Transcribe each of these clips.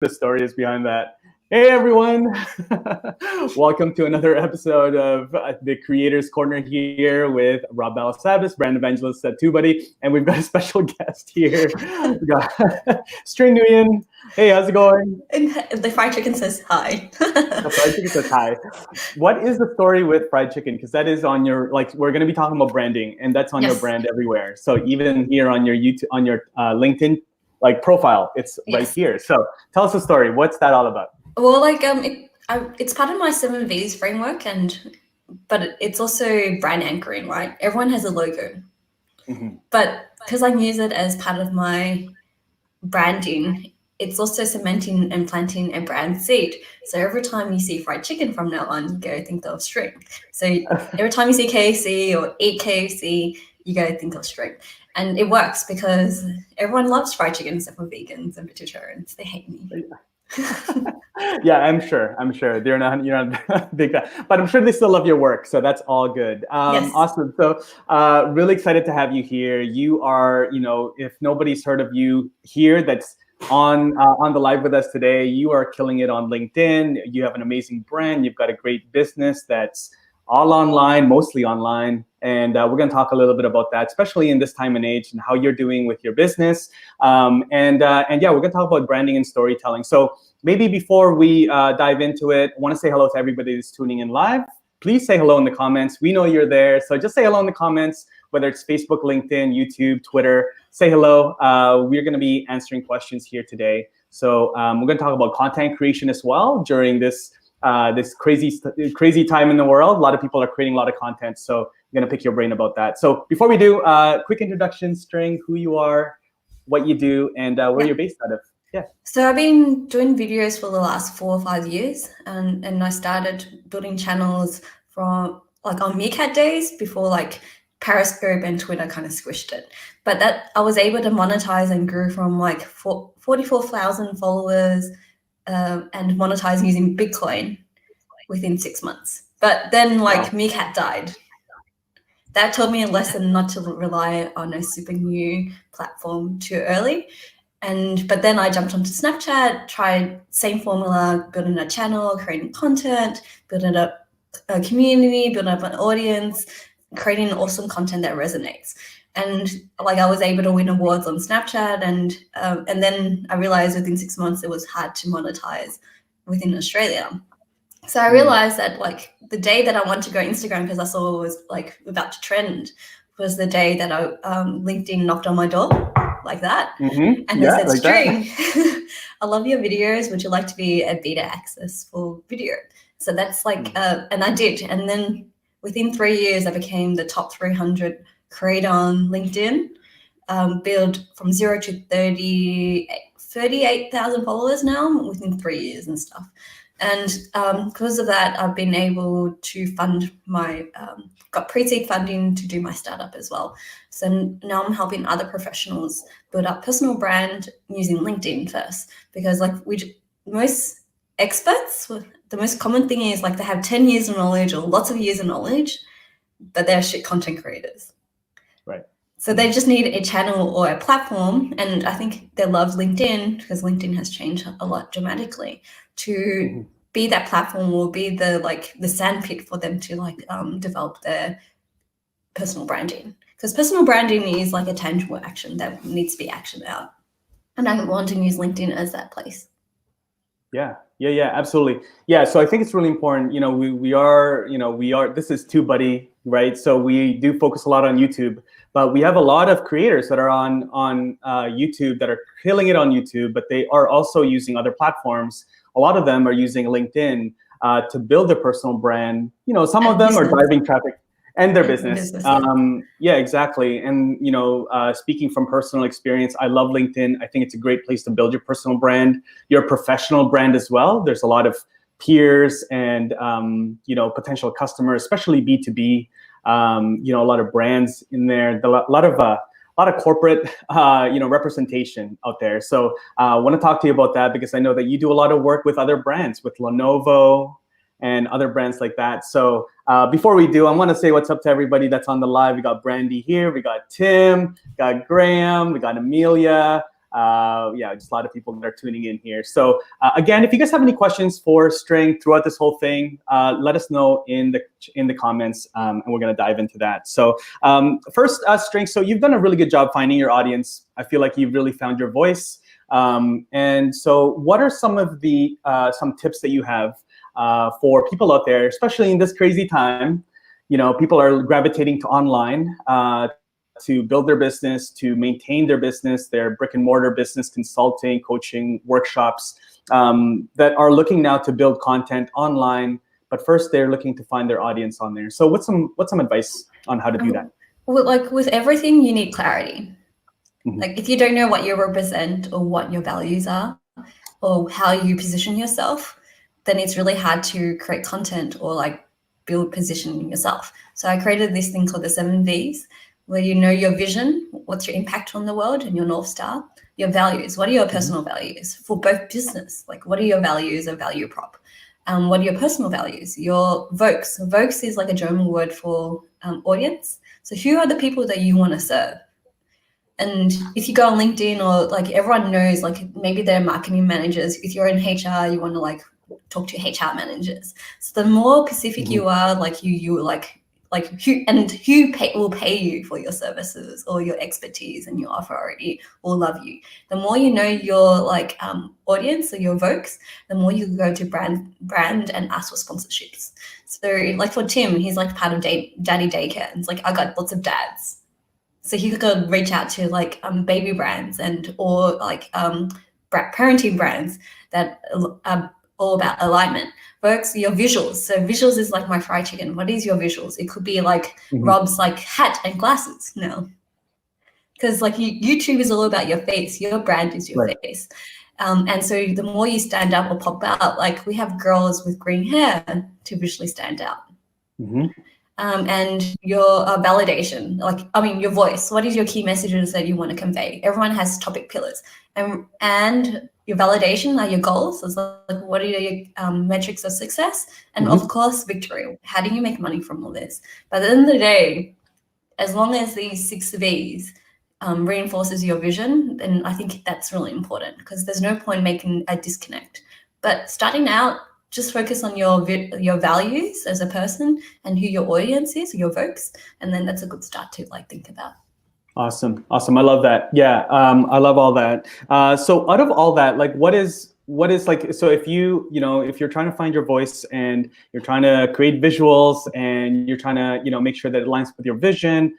the story is behind that. Hey everyone, welcome to another episode of the Creators Corner here with Rob Balasabas, brand evangelist at TubeBuddy, and we've got a special guest here. We got String Nguyen. Hey, how's it going? And the fried chicken says hi. The fried chicken says hi. What is the story with fried chicken? Because that is on your, like, we're going to be talking about branding, and that's on your Yes. brand everywhere. So even here on your YouTube, on your LinkedIn like profile, it's right Yes. here. So tell us the story. What's that all about? Well, it's part of my 7Vs framework, but it's also brand anchoring, right? Everyone has a logo, but because I use it as part of my branding, it's also cementing and planting a brand seed. So every time you see fried chicken from now on, you go think of String. So every time you see KFC or eat KFC, you go think of String. And it works because everyone loves fried chicken except for vegans and vegetarians. They hate me. Yeah, I'm sure. You're not a big fan, but I'm sure they still love your work. So that's all good. Yes. Awesome. So really excited to have you here. You are, if nobody's heard of you here, that's on the live with us today, you are killing it on LinkedIn. You have an amazing brand. You've got a great business that's all online, mostly online. And we're going to talk a little bit about that, especially in this time and age, and how you're doing with your we're going to talk about branding and storytelling. So maybe before we dive into it, I want to say hello to everybody who's tuning in live. Please say hello in the comments. We know you're there. So just say hello in the comments, whether it's Facebook, LinkedIn, YouTube, Twitter. Say hello. We're going to be answering questions here today. So we're going to talk about content creation as well during this crazy time in the world. A lot of people are creating a lot of content. So I'm going to pick your brain about that. So before we do, quick introduction, String, who you are, what you do, and where you're based out of. Yeah. So I've been doing videos for the last 4 or 5 years, and I started building channels from like on Meerkat days before like Periscope and Twitter kind of squished it. But that I was able to monetize and grew from like 44,000 followers and monetize using Bitcoin within 6 months. But then like Meerkat died. That taught me a lesson not to rely on a super new platform too early. But then I jumped onto Snapchat, tried same formula, building a channel, creating content, building up a community, building up an audience, creating awesome content that resonates. And like I was able to win awards on Snapchat, and then I realized within 6 months it was hard to monetize within Australia. So I realized that like the day that I wanted to go Instagram because I saw it was like about to trend was the day that LinkedIn knocked on my door like that. And they said, String, I love your videos. Would you like to be a beta access for video? So that's like, and I did. And then within 3 years, I became the top 300 creator on LinkedIn, build from 0 to 38,000 followers now within 3 years and stuff. And because of that, I've been able to fund got pre-seed funding to do my startup as well. So now I'm helping other professionals build up personal brand using LinkedIn first, because like most experts, the most common thing is like they have 10 years of knowledge or lots of years of knowledge, but they're shit content creators. Right. So they just need a channel or a platform, and I think they love LinkedIn because LinkedIn has changed a lot dramatically to be that platform or be the sandpit for them to like develop their personal branding. Because personal branding is like a tangible action that needs to be actioned out, and I want to use LinkedIn as that place. Yeah, absolutely. Yeah, so I think it's really important. We are. This is TubeBuddy, right? So we do focus a lot on YouTube, but we have a lot of creators that are on YouTube that are killing it on YouTube, but they are also using other platforms. A lot of them are using LinkedIn to build their personal brand. Some of them are driving traffic and their business. Yeah, exactly. And speaking from personal experience, I love LinkedIn. I think it's a great place to build your personal brand, your professional brand as well. There's a lot of peers and potential customers, especially B2B. A lot of brands in there. A lot of corporate representation out there. So I want to talk to you about that because I know that you do a lot of work with other brands, with Lenovo and other brands like that. So before we do, I want to say what's up to everybody that's on the live. We got Brandy here, we got Tim, we got Graham, we got Amelia, Yeah, just a lot of people that are tuning in here. So again, if you guys have any questions for String throughout this whole thing, let us know in the comments, and we're gonna dive into that. So first, String, so you've done a really good job finding your audience. I feel like you've really found your voice. And so what are some of the some tips that you have for people out there, especially in this crazy time? You know, people are gravitating to online to build their business, to maintain their business, their brick and mortar business, consulting, coaching, workshops, that are looking now to build content online. But first, they're looking to find their audience on there. So what's some advice on how to do that? Well, like with everything, you need clarity. Mm-hmm. Like if you don't know what you represent or what your values are or how you position yourself, then it's really hard to create content or like build positioning yourself. So I created this thing called the 7 V's, where you know your vision, what's your impact on the world and your North Star, your values, what are your personal values for both business? Like what are your values, a value prop? What are your personal values? Your Vokes. Vokes is like a German word for audience. So who are the people that you want to serve? And if you go on LinkedIn, or like everyone knows, like maybe they're marketing managers. If you're in HR, you want to like talk to HR managers. So the more specific you are, like you like who will pay you for your services or your expertise and your authority will love you. The more you know your like audience or your Vokes, the more you go to brand and ask for sponsorships. So like for Tim, he's like part of Daddy Daycare. And it's like I got lots of dads. So he could reach out to like baby brands or like parenting brands that are all about alignment. Vokes, your visuals. So visuals is like my fried chicken. What is your visuals? It could be like Rob's like hat and glasses. No, because like YouTube is all about your face. Your brand is your face. And so the more you stand out or pop out, like we have girls with green hair to visually stand out. And your validation, like, I mean, your voice. What is your key messages that you want to convey? Everyone has topic pillars. And your validation are your goals. So like, what are your metrics of success? And of course, victory. How do you make money from all this? But at the end of the day, as long as these 6 V's reinforces your vision, then I think that's really important, because there's no point making a disconnect. But starting out, just focus on your values as a person and who your audience is, your Vokes, and then that's a good start to like think about. Awesome. I love that. Yeah, I love all that. So out of all that, like what is like, so if if you're trying to find your voice and you're trying to create visuals and you're trying to, make sure that it aligns with your vision,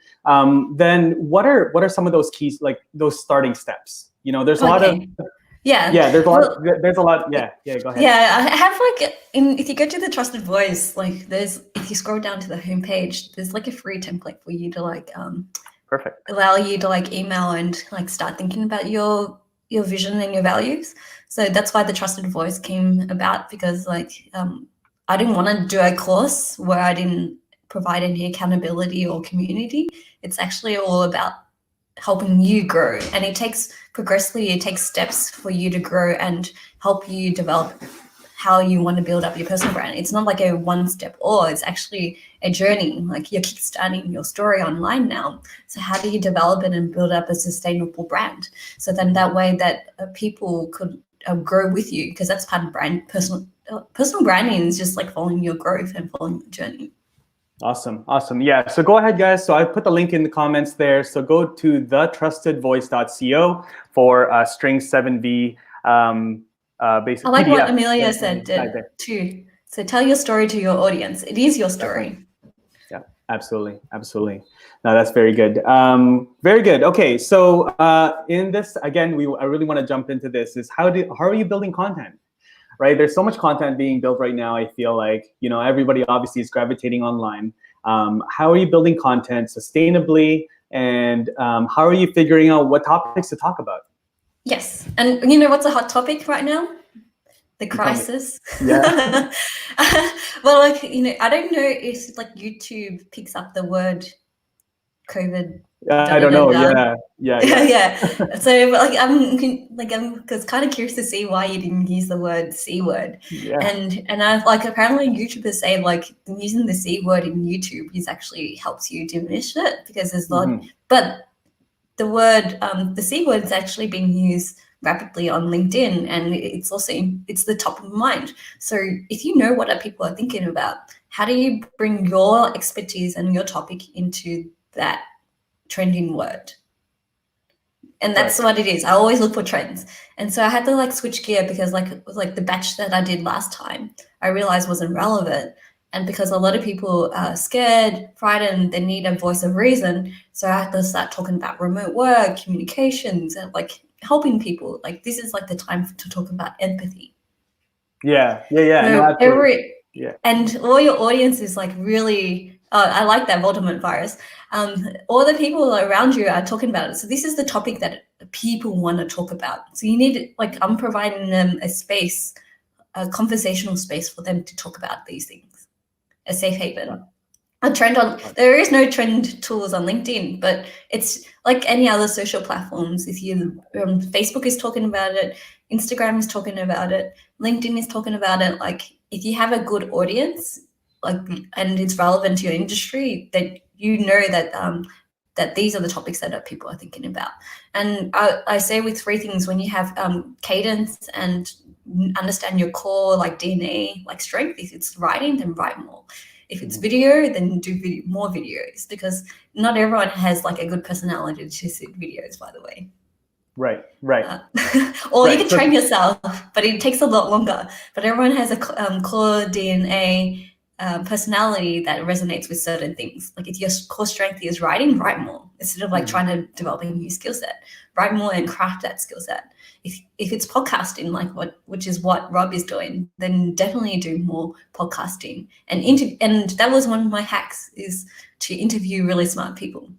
then what are some of those keys, like those starting steps? There's a lot of there's a lot. Yeah, go ahead. Yeah, I have like if you go to the Trusted Voice, like if you scroll down to the homepage, there's like a free template for you to like perfect allow you to like email and like start thinking about your vision and your values. So that's why the Trusted Voice came about, because like I didn't want to do a course where I didn't provide any accountability or community. It's actually all about helping you grow, and it takes steps for you to grow and help you develop how you want to build up your personal brand. It's not like a one-step, or it's actually a journey. Like you're kickstarting your story online now. So how do you develop it and build up a sustainable brand? So then that way that people could grow with you, because that's part of brand. Personal branding is just like following your growth and following the journey. Awesome. Yeah. So go ahead, guys. So I put the link in the comments there. So go to thetrustedvoice.co for String 7V. Basically, I like what Amelia said too. So tell your story to your audience. It is your story. Yeah, absolutely. No, that's very good. Very good. Okay. So in this, again, I really want to jump into this. Is how are you building content? Right, there's so much content being built right now. I feel like everybody obviously is gravitating online. How are you building content sustainably, and how are you figuring out what topics to talk about? Yes, and what's a hot topic right now? The crisis. Yeah. Well, like I don't know if like YouTube picks up the word COVID. I don't know. Yeah. So like I'm kind of curious to see why you didn't use the word C word. Yeah. And I like apparently YouTubers say like using the C word in YouTube actually helps you diminish it, because there's a lot. But the C word is actually being used rapidly on LinkedIn, and it's the top of mind. So if you know what people are thinking about, how do you bring your expertise and your topic into that trending word? And that's what it is. I always look for trends. And so I had to like switch gear because like the batch that I did last time, I realized wasn't relevant. And because a lot of people are scared, frightened, they need a voice of reason. So I had to start talking about remote work, communications, and like helping people. Like this is like the time to talk about empathy. Yeah. So No, absolutely. And all your audience is like really, I like that Voldemort virus. All the people around you are talking about it. So this is the topic that people want to talk about. So you need, like, I'm providing them a space, a conversational space for them to talk about these things, a safe haven. There is no trend tools on LinkedIn, but it's like any other social platforms. If you, Facebook is talking about it, Instagram is talking about it, LinkedIn is talking about it. Like if you have a good audience, like, and it's relevant to your industry, that you know that that these are the topics that people are thinking about. And I say with three things: when you have cadence and understand your core like DNA, like strength, if it's writing, then write more. If it's video, then do more videos, because not everyone has like a good personality to sit videos, by the way. Right. Or you can train yourself, but it takes a lot longer. But everyone has a core DNA personality that resonates with certain things. Like if your core strength is writing, write more instead of like trying to develop a new skill set. Write more and craft that skill set. If it's podcasting, like which is what Rob is doing, then definitely do more podcasting. And that was one of my hacks, is to interview really smart people.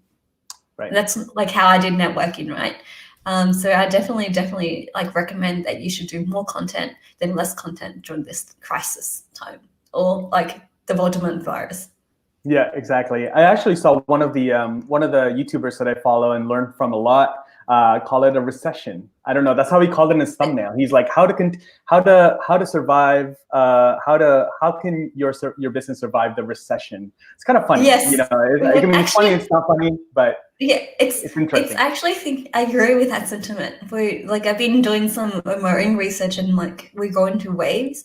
Right. That's like how I did networking, right? So I definitely like recommend that you should do more content than less content during this crisis time, or like the Voldemort virus. Yeah, exactly. I actually saw one of the YouTubers that I follow and learned from a lot. Call it a recession. I don't know. That's how he called it in his thumbnail. He's like, how to survive. How can your business survive the recession? It's kind of funny. Yes. You know, it's funny. It's not funny, but yeah, it's interesting. It's actually I agree with that sentiment. Like I've been doing some marine research, and like we go into waves,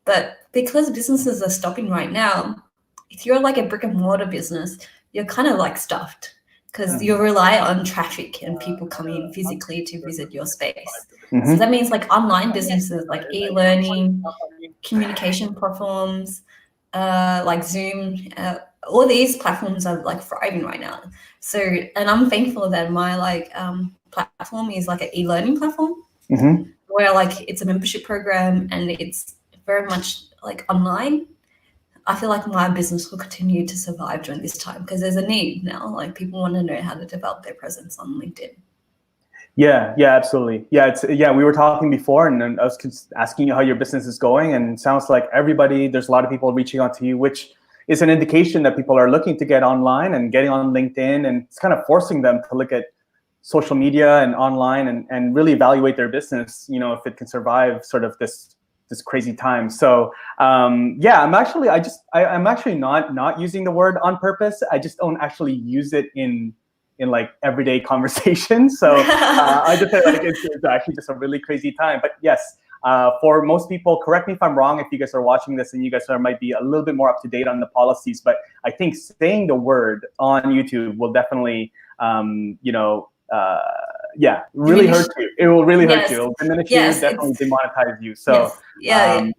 but because businesses are stopping right now, if you're like a brick and mortar business, you're kind of like stuffed, because you rely on traffic and people coming physically to visit your space. So that means like online businesses like e-learning, communication platforms, like Zoom, all these platforms are like thriving right now. So, and I'm thankful that my like platform is like an e-learning platform, where like it's a membership program and it's very much like online. I feel like my business will continue to survive during this time because there's a need now. Like people want to know how to develop their presence on LinkedIn. Yeah, absolutely. Yeah, we were talking before, and then I was asking you how your business is going, and it sounds like there's a lot of people reaching out to you, which is an indication that people are looking to get online and getting on LinkedIn, and it's kind of forcing them to look at social media and online and really evaluate their business, you know, if it can survive sort of this crazy time. So yeah, I'm actually not using the word on purpose. I just don't actually use it in like everyday conversations. So I just say like it's actually just a really crazy time. But yes, for most people, correct me if I'm wrong, if you guys are watching this and you guys might be a little bit more up to date on the policies, but I think saying the word on YouTube will definitely, really hurt you. It will really hurt you. It will diminish you, definitely demonetize you. So yeah,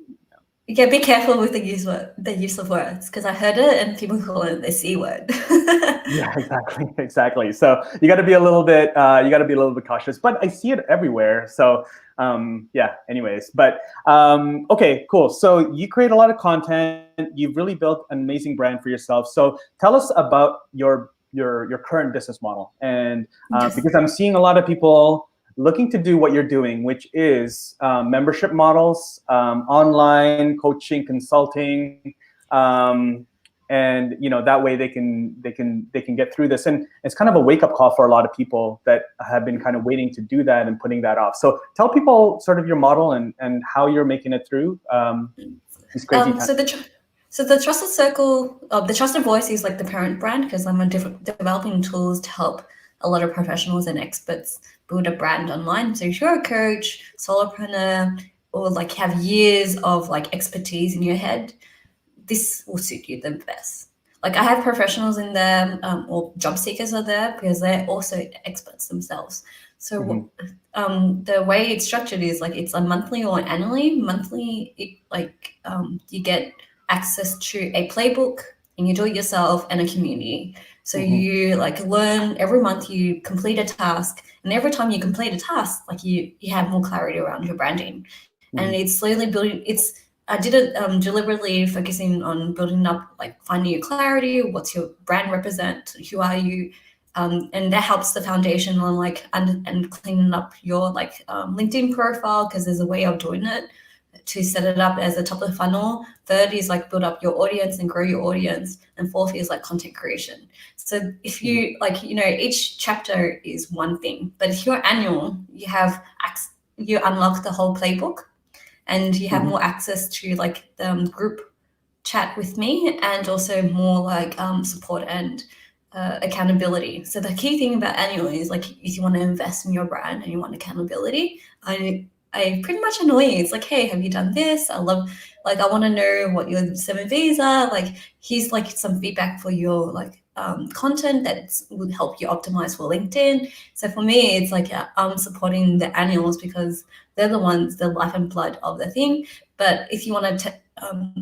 be careful with the use of words, because I heard it and people call it the C word. Yeah, exactly. So you got to be a little bit cautious. But I see it everywhere. So yeah. Anyways, but okay, cool. So you create a lot of content. You've really built an amazing brand for yourself. So tell us about your current business model, and because I'm seeing a lot of people looking to do what you're doing, which is membership models, online coaching, consulting, and that way they can get through this. And it's kind of a wake-up call for a lot of people that have been kind of waiting to do that and putting that off. So tell people sort of your model and how you're making it through these crazy times. So the Trusted Circle, the Trusted Voice is like the parent brand, because I'm developing tools to help a lot of professionals and experts build a brand online. So if you're a coach, solopreneur, or like have years of like expertise in your head, this will suit you the best. Like I have professionals in there, or job seekers are there because they're also experts themselves. So the way it's structured is like it's a monthly or annually. Monthly, you get access to a playbook and you do it yourself and a community. So you like learn every month, you complete a task, and every time you complete a task, like you have more clarity around your branding. And it's slowly building. I did it deliberately focusing on building up, like finding your clarity, what's your brand represent, who are you, and that helps the foundation on like and cleaning up your like LinkedIn profile, because there's a way of doing it to set it up as a top of the funnel. Third is like build up your audience and grow your audience, and fourth is like content creation. So if you like, each chapter is one thing, but if you're annual, you unlock the whole playbook. And you have more access to like the group chat with me, and also more like support and accountability. So the key thing about annual is like if you want to invest in your brand and you want accountability, I pretty much annoy you. It's like, hey, have you done this? I want to know what your 7 V's are. Like here's like some feedback for your like content that would help you optimize for LinkedIn. So for me, it's like I'm supporting the annuals because they're the ones, the life and blood of the thing. But if you want to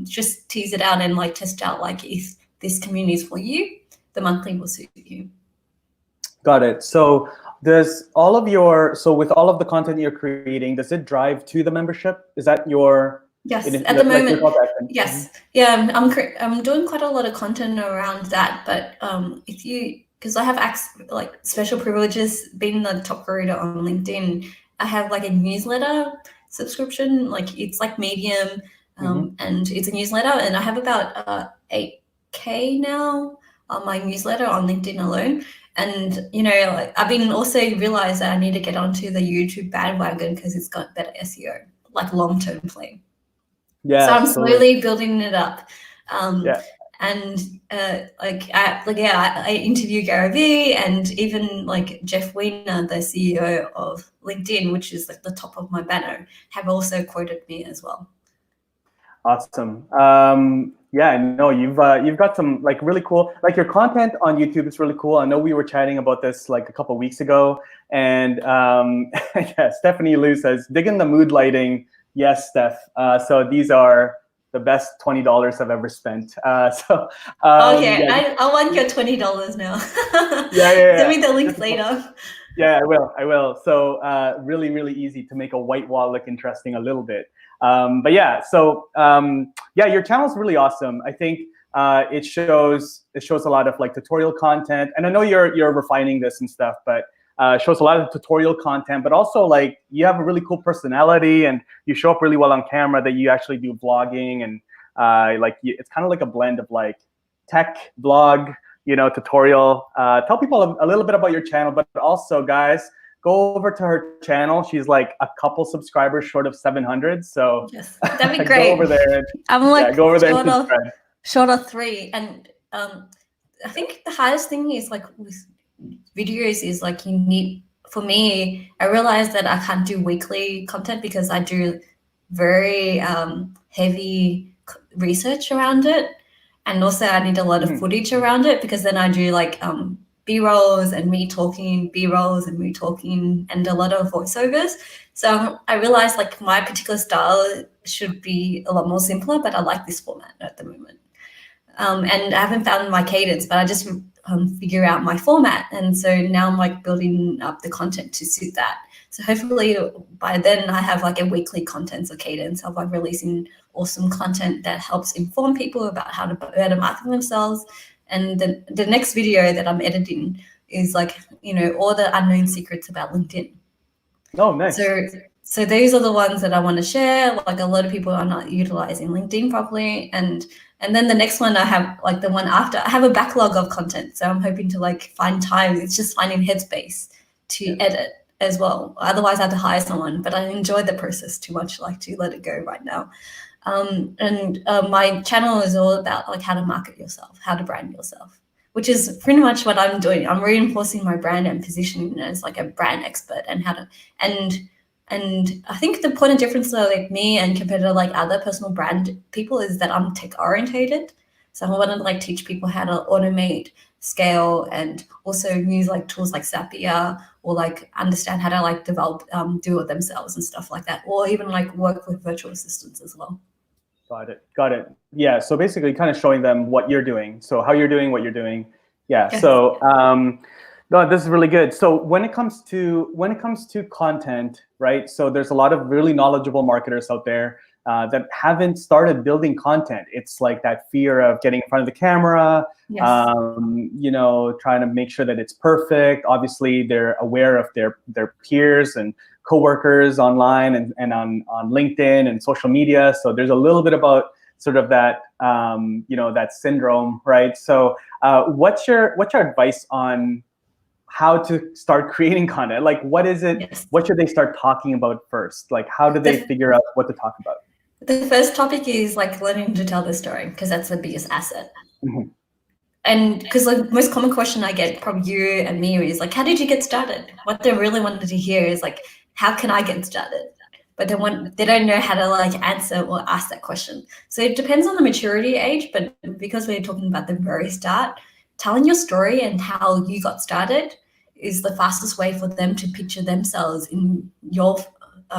just tease it out and like test out like if this community is for you, the monthly will suit you. Got it. So with all of the content you're creating, does it drive to the membership? Is that your... Yes, at the moment, yes. Yeah, I'm doing quite a lot of content around that, but because I have like special privileges being the top creator on LinkedIn, I have like a newsletter subscription, like it's like Medium, and it's a newsletter, and I have about 8K now on my newsletter on LinkedIn alone. And like, I've been also realized that I need to get onto the YouTube bandwagon because it's got better SEO, like long-term play. Yeah, so I'm slowly building it up. And I interview Gary Vee and even like Jeff Weiner, the CEO of LinkedIn, which is like the top of my banner, have also quoted me as well. Awesome. Yeah, no, you've got some like really cool, like your content on YouTube is really cool. I know we were chatting about this like a couple of weeks ago, and yeah, Stephanie Liu says, dig in the mood lighting. Yes, Steph. So these are the best $20 I've ever spent. Okay, yeah. I want your $20 now. Yeah. Send me the link later. Yeah, I will. So really, really easy to make a white wall look interesting a little bit. But yeah, so yeah, your channel is really awesome. I think it shows a lot of like tutorial content, and I know you're refining this and stuff, but shows a lot of tutorial content, but also like you have a really cool personality and you show up really well on camera, that you actually do vlogging, and it's kind of like a blend of like tech, vlog, tutorial. Tell people a little bit about your channel, but also guys, go over to her channel. She's like a couple subscribers short of 700. So yes, that'd be great. Go over there. And, I'm like go over there and subscribe. Short of 3. And I think the hardest thing is like with videos is like for me, I realized that I can't do weekly content because I do very heavy research around it. And also I need a lot of footage around it, because then I do like B-rolls and me talking, B-rolls and me talking, and a lot of voiceovers. So I realized like my particular style should be a lot more simpler, but I like this format at the moment. And I haven't found my cadence, but I just figure out my format. And so now I'm like building up the content to suit that. So hopefully by then I have like a weekly content or cadence of like releasing awesome content that helps inform people about how to better market themselves. And the next video that I'm editing is like, all the unknown secrets about LinkedIn. Oh, nice. So those are the ones that I want to share. Like a lot of people are not utilizing LinkedIn properly. And then the next one I have, like the one after, I have a backlog of content. So I'm hoping to like find time. It's just finding headspace to edit as well. Otherwise I have to hire someone, but I enjoy the process too much, like to let it go right now. My channel is all about like how to market yourself, how to brand yourself. which is pretty much what I'm doing. I'm reinforcing my brand and positioning as like a brand expert and how to, and I think the point of difference though, like me and compared to like other personal brand people is that I'm tech orientated. So I want to like teach people how to automate, scale, and also use like tools like Zapier, or like understand how to like develop, do it themselves and stuff like that, or even like work with virtual assistants as well. Got it. Got it. Yeah. So basically, kind of showing them what you're doing. So how you're doing, what you're doing. Yeah. Yes. So no, this is really good. So when it comes to content, right? So there's a lot of really knowledgeable marketers out there that haven't started building content. It's like that fear of getting in front of the camera. Yes. You know, trying to make sure that it's perfect. Obviously, they're aware of their peers and coworkers online and on LinkedIn and social media. So there's a little bit about sort of that, you know, that syndrome, right? So what's your advice on how to start creating content? Like, what is it? Yes. What should they start talking about first? Like, how do they figure out what to talk about? The first topic is like learning to tell the story, because that's the biggest asset. Mm-hmm. And because the most common question I get from you and me is like, how did you get started? What they really wanted to hear is like, how can I get started? But they don't know how to like answer or ask that question. So it depends on the maturity age, but because we're talking about the very start, telling your story and how you got started is the fastest way for them to picture themselves in your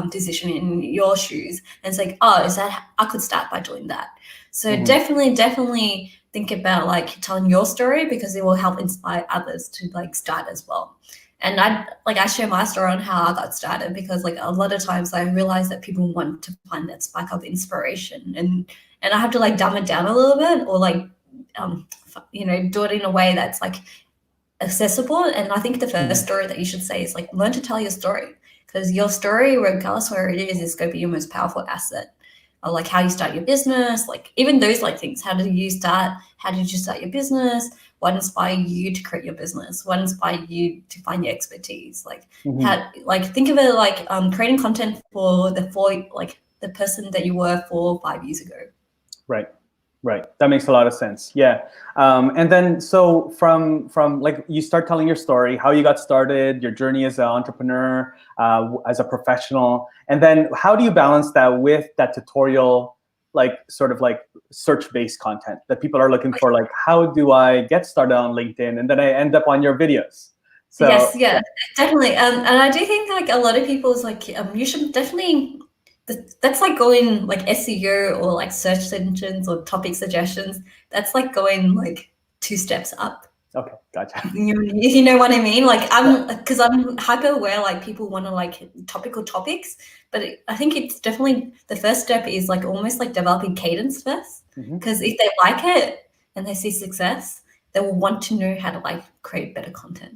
position, in your shoes, and it's like, oh, is that, I could start by doing that. So definitely think about like telling your story, because it will help inspire others to like start as well. And I share my story on how I got started, because like a lot of times I realize that people want to find that spark of inspiration, and I have to like dumb it down a little bit, or like you know, do it in a way that's like accessible. And I think the first story that you should say is like, learn to tell your story, because your story, regardless where it is going to be your most powerful asset. Or like how you start your business, like even those like things. How did you start your business? What inspired you to create your business? What inspired you to find your expertise? Like how, like think of it like creating content for the person that you were 4 or 5 years ago. Right. Right. That makes a lot of sense. Yeah. And then so from like you start telling your story, how you got started, your journey as an entrepreneur, as a professional, and then how do you balance that with that tutorial, like sort of like search-based content that people are looking for? Like, how do I get started on LinkedIn, and then I end up on your videos? So, yes, yeah, definitely. And I do think like a lot of people is like, you should definitely. That's like going like SEO or like search engines or topic suggestions. That's like going like 2 steps up. Okay, gotcha. You know what I mean? Like because I'm hyper aware like people want to like topical topics, but I think it's definitely the first step is like almost like developing cadence first. Because if they like it and they see success, they will want to know how to like create better content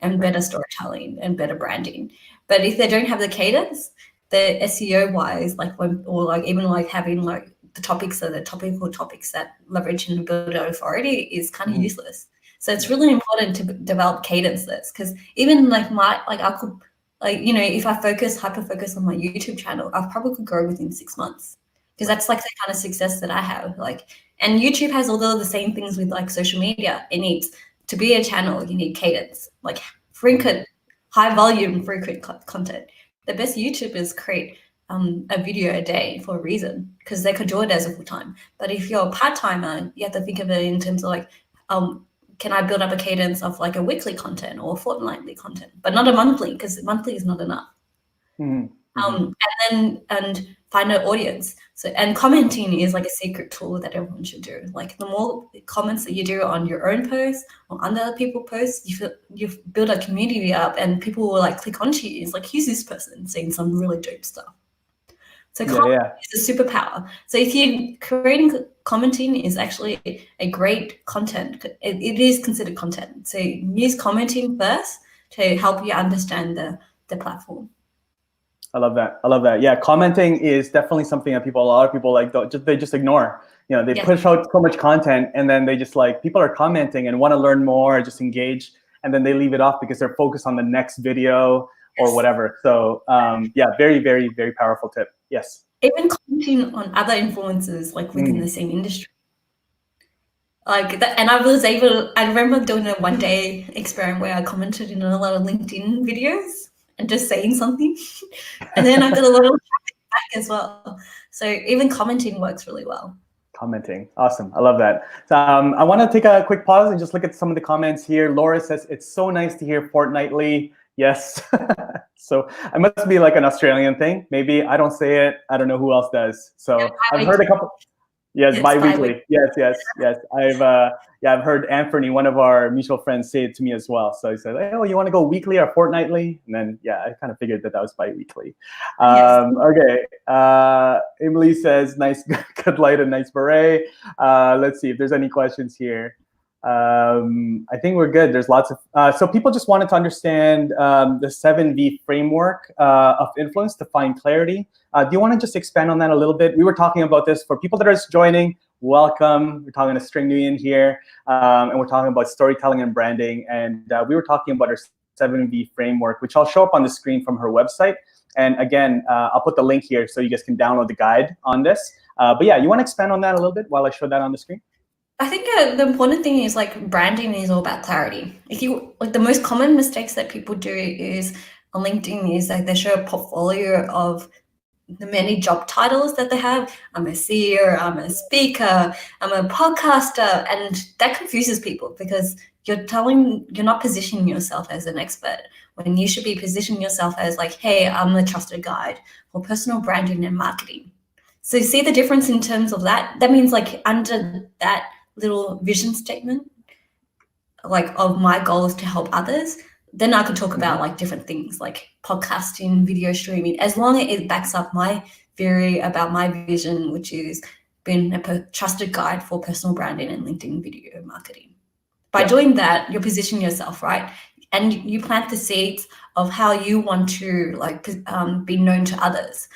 and better storytelling and better branding. But if they don't have the cadence, the SEO wise, like when, or like even like having like the topics or the topical topics that leverage and build authority is kind of useless. So it's really important to develop cadence this, because even like I could like, you know, if I hyper focus on my YouTube channel, I probably could grow within 6 months, because that's like the kind of success that I have. Like, and YouTube has all the same things with like social media. It needs to be a channel, you need cadence, like frequent, high volume, frequent content. The best YouTubers create a video a day for a reason, because they could do it as a full time. But if you're a part timer, you have to think of it in terms of like, can I build up a cadence of like a weekly content or fortnightly content, but not a monthly, because monthly is not enough. And find an audience. So, and commenting is like a secret tool that everyone should do. Like the more comments that you do on your own posts or on other people's posts, you build a community up, and people will like click onto you. It's like, who's this person saying some really dope stuff? So comment is a superpower. So if you're commenting is actually a great content. It is considered content. So use commenting first to help you understand the platform. I love that. I love that. Yeah, commenting is definitely something that a lot of people like they just ignore. You know, they push out so much content, and then they just like, people are commenting and want to learn more, just engage, and then they leave it off because they're focused on the next video or whatever. So yeah, very, very, very powerful tip. Yes. Even commenting on other influencers like within the same industry. like that, and I remember doing a 1-day experiment where I commented in a lot of LinkedIn videos and just saying something, and then I got a lot of traffic back as well. So even commenting works really well. Commenting, awesome, I love that. I want to take a quick pause and just look at some of the comments here. Laura says, it's so nice to hear fortnightly. Yes. So it must be like an Australian thing. Maybe I don't say it. I don't know who else does. So yeah, I've heard a couple. Yes, bi-weekly. Yes. I've heard Anthony, one of our mutual friends, say it to me as well. So he said, "Oh, you want to go weekly or fortnightly?" And then yeah, I kind of figured that was bi-weekly. Yes. Okay. Emily says, "Nice, good light and nice beret." Let's see if there's any questions here. I think we're good. There's lots of so people just wanted to understand the 7V framework of influence to find clarity. Do you want to just expand on that a little bit? We were talking about this for people that are just joining. Welcome. We're talking to String Nguyen here, and we're talking about storytelling and branding. And we were talking about our 7V framework, which I'll show up on the screen from her website. And again, I'll put the link here so you guys can download the guide on this. But yeah, you want to expand on that a little bit while I show that on the screen? I think the important thing is like branding is all about clarity. If you like, the most common mistakes that people do is on LinkedIn is like they show a portfolio of the many job titles that they have. I'm a CEO, I'm a speaker, I'm a podcaster, and that confuses people because you're not positioning yourself as an expert when you should be positioning yourself as like, hey, I'm a trusted guide for personal branding and marketing. So you see the difference in terms of that? That means like under that little vision statement, like of my goal is to help others, then I could talk about like different things like podcasting, video streaming, as long as it backs up my theory about my vision, which is being a trusted guide for personal branding and LinkedIn video marketing. By doing that, you're positioning yourself, right? And you plant the seeds of how you want to like be known to others.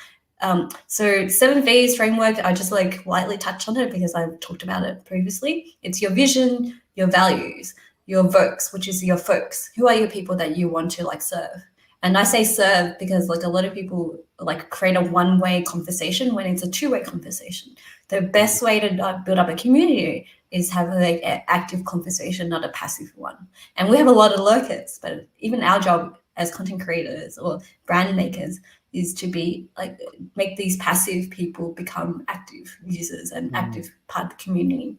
So 7V's framework, I just like lightly touched on it because I've talked about it previously. It's your vision, your values, your folks, which is your folks. Who are your people that you want to like serve? And I say serve because like a lot of people like create a one-way conversation when it's a two-way conversation. The best way to build up a community is have like an active conversation, not a passive one. And we have a lot of lurkers, but even our job as content creators or brand makers is to be like make these passive people become active users and active part of the community.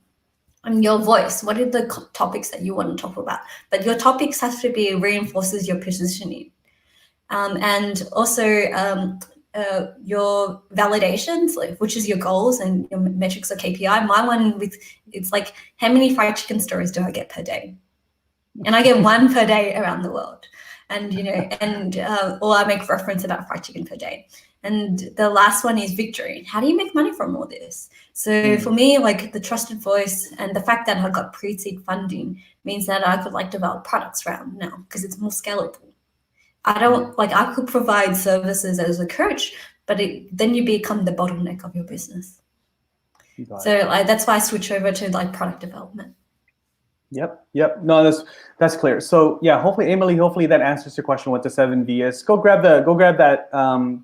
And your voice, what are the topics that you want to talk about? But your topics have to be reinforces your positioning. And also your validations, like which is your goals and your metrics or KPI. My one it's like how many fried chicken stories do I get per day? And I get one per day around the world. And you know, and or I make reference about fried chicken per day. And the last one is victory. How do you make money from all this? So for me, like the trusted voice and the fact that I got pre-seed funding means that I could like develop products around now because it's more scalable. I don't like I could provide services as a coach, but then you become the bottleneck of your business. So like that's why I switch over to like product development. Yep. No, that's clear. So yeah, hopefully that answers your question. What the 7V is? Go grab that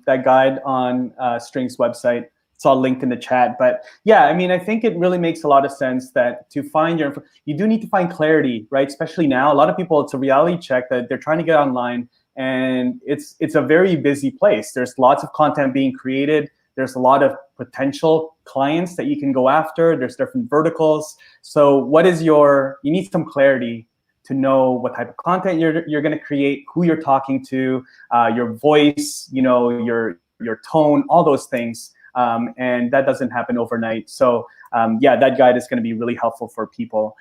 that guide on String's website. It's all linked in the chat. But yeah, I mean, I think it really makes a lot of sense that to find you do need to find clarity, right? Especially now, a lot of people, it's a reality check that they're trying to get online, and it's a very busy place. There's lots of content being created. There's a lot of potential clients that you can go after. There's different verticals. So you need some clarity to know what type of content you're going to create, who you're talking to, your voice, your tone, all those things. And that doesn't happen overnight. So yeah, that guide is going to be really helpful for people.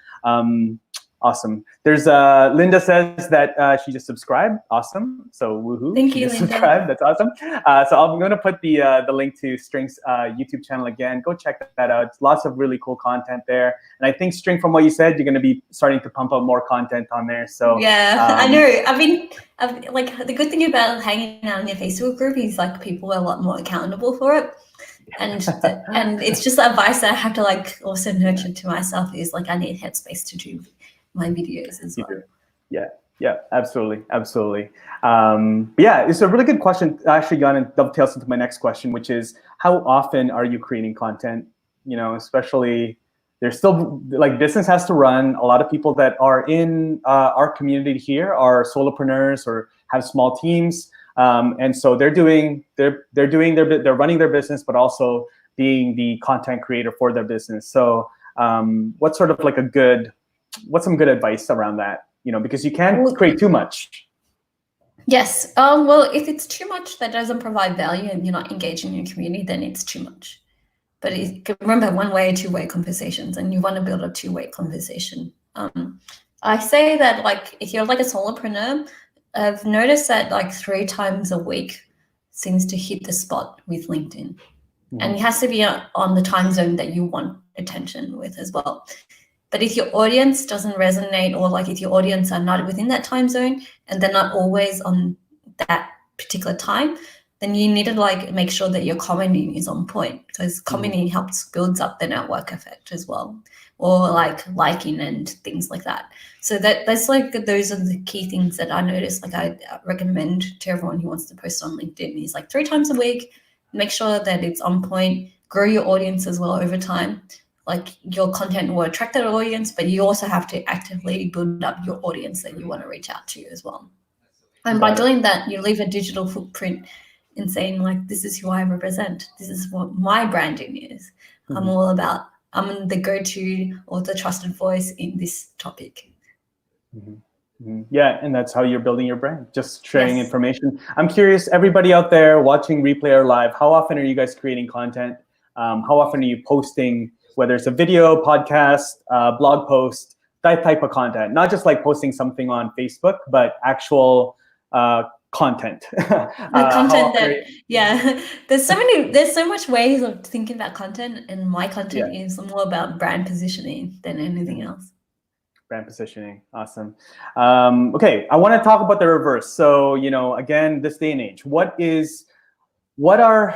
Awesome. There's Linda says that she just subscribed. Awesome. So woohoo. Thank you, Linda. Subscribed. That's awesome. So I'm going to put the link to String's YouTube channel again. Go check that out. Lots of really cool content there. And I think String, from what you said, you're going to be starting to pump out more content on there. So yeah, I know. I've like the good thing about hanging out in your Facebook group is like people are a lot more accountable for it. And it's just advice that I have to like also nurture to myself is like I need headspace to do my videos as well. Yeah, absolutely. Yeah, it's a really good question. Actually, gone dovetails into my next question, which is how often are you creating content? Especially there's still like business has to run. A lot of people that are in our community here are solopreneurs or have small teams, and so they're running their business, but also being the content creator for their business. So what's sort of like what's some good advice around that? Because you can't create too much. Yes. Well, if it's too much that doesn't provide value and you're not engaging in your community, then it's too much. But remember, one-way, two-way conversations, and you want to build a two-way conversation. I say that like if you're like a solopreneur, I've noticed that like 3 times a week seems to hit the spot with LinkedIn. And it has to be on the time zone that you want attention with as well. But if your audience doesn't resonate, or like if your audience are not within that time zone and they're not always on that particular time, then you need to like make sure that your commenting is on point, because commenting builds up the network effect as well, or like liking and things like that. So that's like, those are the key things that I notice. Like I recommend to everyone who wants to post on LinkedIn is like 3 times a week, make sure that it's on point, grow your audience as well over time. Like your content will attract that audience, but you also have to actively build up your audience that you want to reach out to as well. And by doing that, you leave a digital footprint in saying like, this is who I represent. This is what my branding is. I'm the go-to or the trusted voice in this topic. Yeah, and that's how you're building your brand, just sharing information. I'm curious, everybody out there watching replay or live, how often are you guys creating content? How often are you posting, whether it's a video, podcast, blog post, that type of content? Not just like posting something on Facebook, but actual content. The content there's so much ways of thinking about content, and my content is more about brand positioning than anything else. Brand positioning, awesome. Okay, I want to talk about the reverse. So again, this day and age, what is a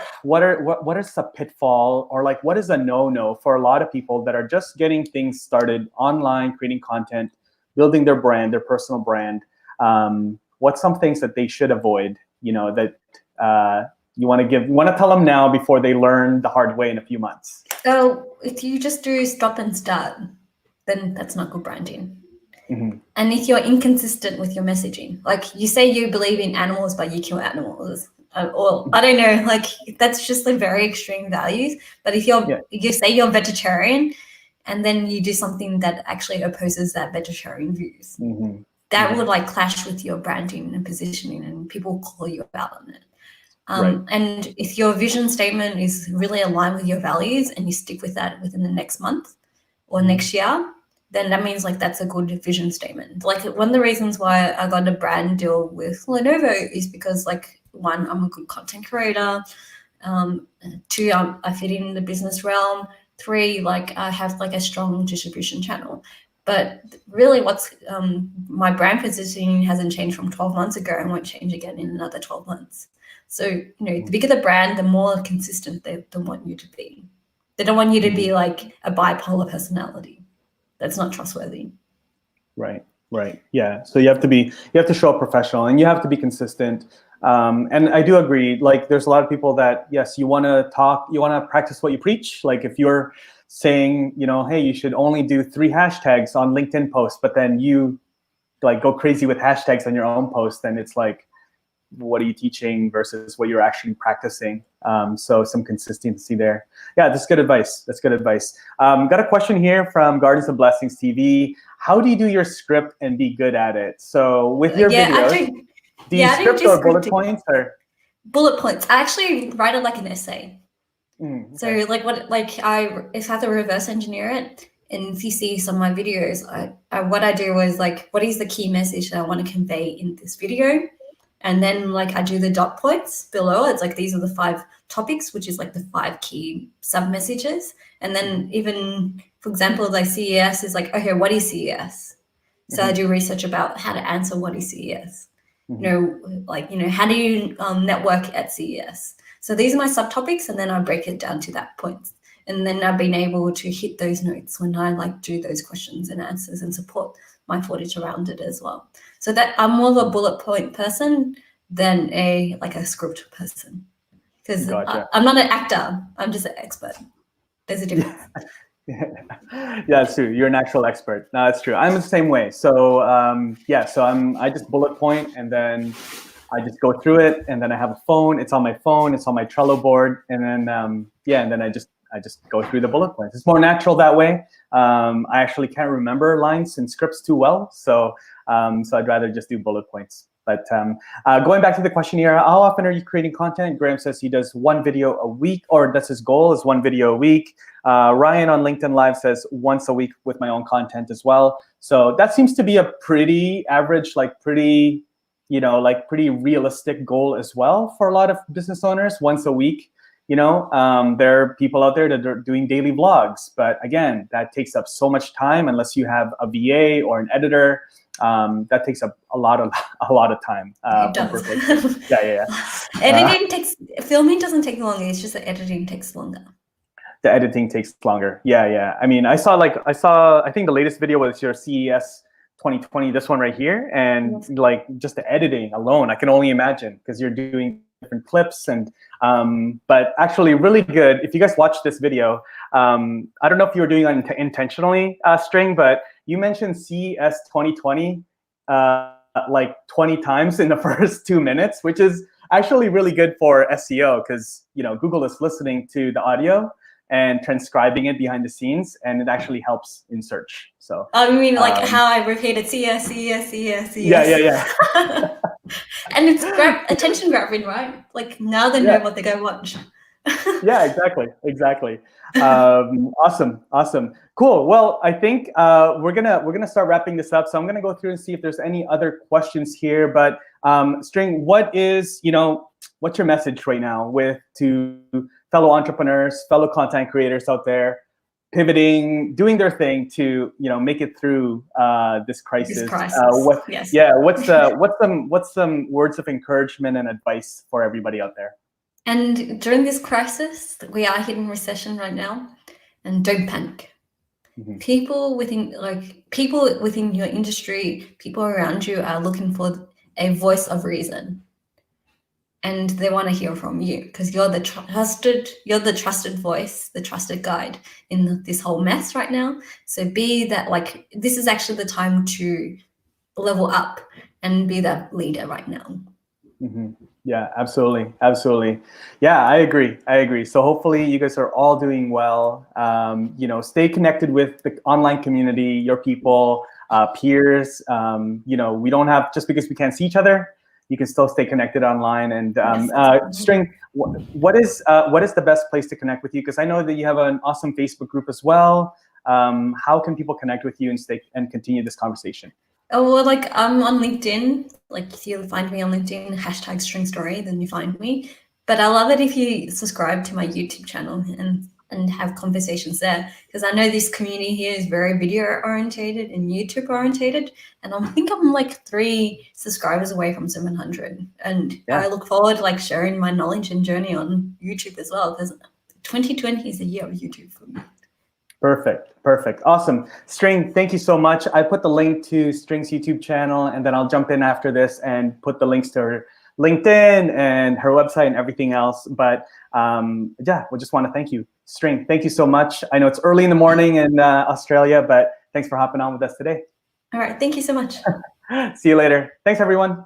pitfall, or like what is a no-no for a lot of people that are just getting things started online, creating content, building their brand, their personal brand? What's some things that they should avoid, that you want to tell them now before they learn the hard way in a few months? So if you just do stop and start, then that's not good branding. And if you're inconsistent with your messaging, like you say you believe in animals, but you kill animals, or I don't know, like that's just like very extreme values. But if you say you're vegetarian, and then you do something that actually opposes that vegetarian views, that would like clash with your branding and positioning, and people call you out on it. And if your vision statement is really aligned with your values and you stick with that within the next month or next year, then that means like that's a good vision statement. Like one of the reasons why I got a brand deal with Lenovo is because like 1, I'm a good content creator. 2, I fit in the business realm. 3, like I have like a strong distribution channel. But really what's my brand positioning hasn't changed from 12 months ago and won't change again in another 12 months. So, the bigger the brand, the more consistent they want you to be. They don't want you to be like a bipolar personality. That's not trustworthy. Right. Yeah. So you have to show up professional, and you have to be consistent. And I do agree, like there's a lot of people that, yes, you want to practice what you preach. Like if you're saying, hey, you should only do 3 hashtags on LinkedIn posts, but then you like go crazy with hashtags on your own post, then it's like, what are you teaching versus what you're actually practicing? So some consistency there. Yeah, that's good advice. Got a question here from Gardens of Blessings TV. How do you do your script and be good at it? So with your videos, do you script or bullet points or? Bullet points. I actually write it like an essay. Okay. So if I have to reverse engineer it, and if you see some of my videos, what I do is like, what is the key message that I want to convey in this video? And then like I do the dot points below. It's like, these are the 5 topics, which is like the 5 key sub messages. And then even, for example, like CES is like, okay, what is CES? So I do research about how to answer what is CES. How do you network at CES? So these are my subtopics, and then I break it down to that point. And then I've been able to hit those notes when I like do those questions and answers and support my footage around it as well. So that I'm more of a bullet point person than a script person, because I'm not an actor. I'm just an expert. There's a difference. Yeah, that's true. You're an actual expert. No, that's true. I'm the same way. So yeah, so I just bullet point and then I just go through it, and then I have a phone. It's on my phone. It's on my Trello board, and then yeah, and then I just go through the bullet points. It's more natural that way. I actually can't remember lines and scripts too well, so so I'd rather just do bullet points. But going back to the question here, how often are you creating content? Graham says he does 1 video a week, or that's his goal, is 1 video a week. Ryan on LinkedIn Live says once a week with my own content as well. So that seems to be a pretty average, like pretty, you know, like pretty realistic goal as well for a lot of business owners, once a week. You know, there are people out there that are doing daily vlogs, but again, that takes up so much time unless you have a VA or an editor. That takes up a lot of time. It does. Yeah. Editing takes, filming doesn't take longer. It's just that editing takes longer. The editing takes longer. Yeah. I mean, I think the latest video was your CES 2020, this one right here, and yes, like just the editing alone, I can only imagine, because you're doing different clips and but actually really good. If you guys watch this video, I don't know if you were doing it intentionally, String, but you mentioned CES 2020 like 20 times in the first 2 minutes, which is actually really good for SEO, because you know Google is listening to the audio and transcribing it behind the scenes, and it actually helps in search. So I mean, like how I repeated CES. Yeah. And it's attention grabbing, right? Like now they know what they go watch. Yeah, exactly. Awesome, cool. Well, I think we're gonna start wrapping this up. So I'm gonna go through and see if there's any other questions here. But String, what's your message right now to fellow entrepreneurs, fellow content creators out there, pivoting, doing their thing to make it through this crisis? What's some words of encouragement and advice for everybody out there? And during this crisis, we are hitting recession right now, and don't panic. Mm-hmm. People within your industry, people around you are looking for a voice of reason, and they want to hear from you because you're the trusted voice, the trusted guide in this whole mess right now. So be that, like, this is actually the time to level up and be that leader right now. Mm-hmm. Yeah, absolutely. Yeah, I agree. So hopefully you guys are all doing well. Stay connected with the online community, your people, peers. We don't have, just because we can't see each other, you can still stay connected online. And String, what is the best place to connect with you? Because I know that you have an awesome Facebook group as well. How can people connect with you and continue this conversation? Oh, well, like I'm on LinkedIn. Like if you find me on LinkedIn, #StringStory, then you find me. But I love it if you subscribe to my YouTube channel and have conversations there, because I know this community here is very video orientated and YouTube orientated, and I think I'm like 3 subscribers away from 700. And I look forward to like sharing my knowledge and journey on YouTube as well, because 2020 is the year of YouTube for me. Perfect. Awesome. String, thank you so much. I put the link to String's YouTube channel, and then I'll jump in after this and put the links to her LinkedIn and her website and everything else. But we just want to thank you. String, thank you so much. I know it's early in the morning in Australia, but thanks for hopping on with us today. All right. Thank you so much. See you later. Thanks, everyone.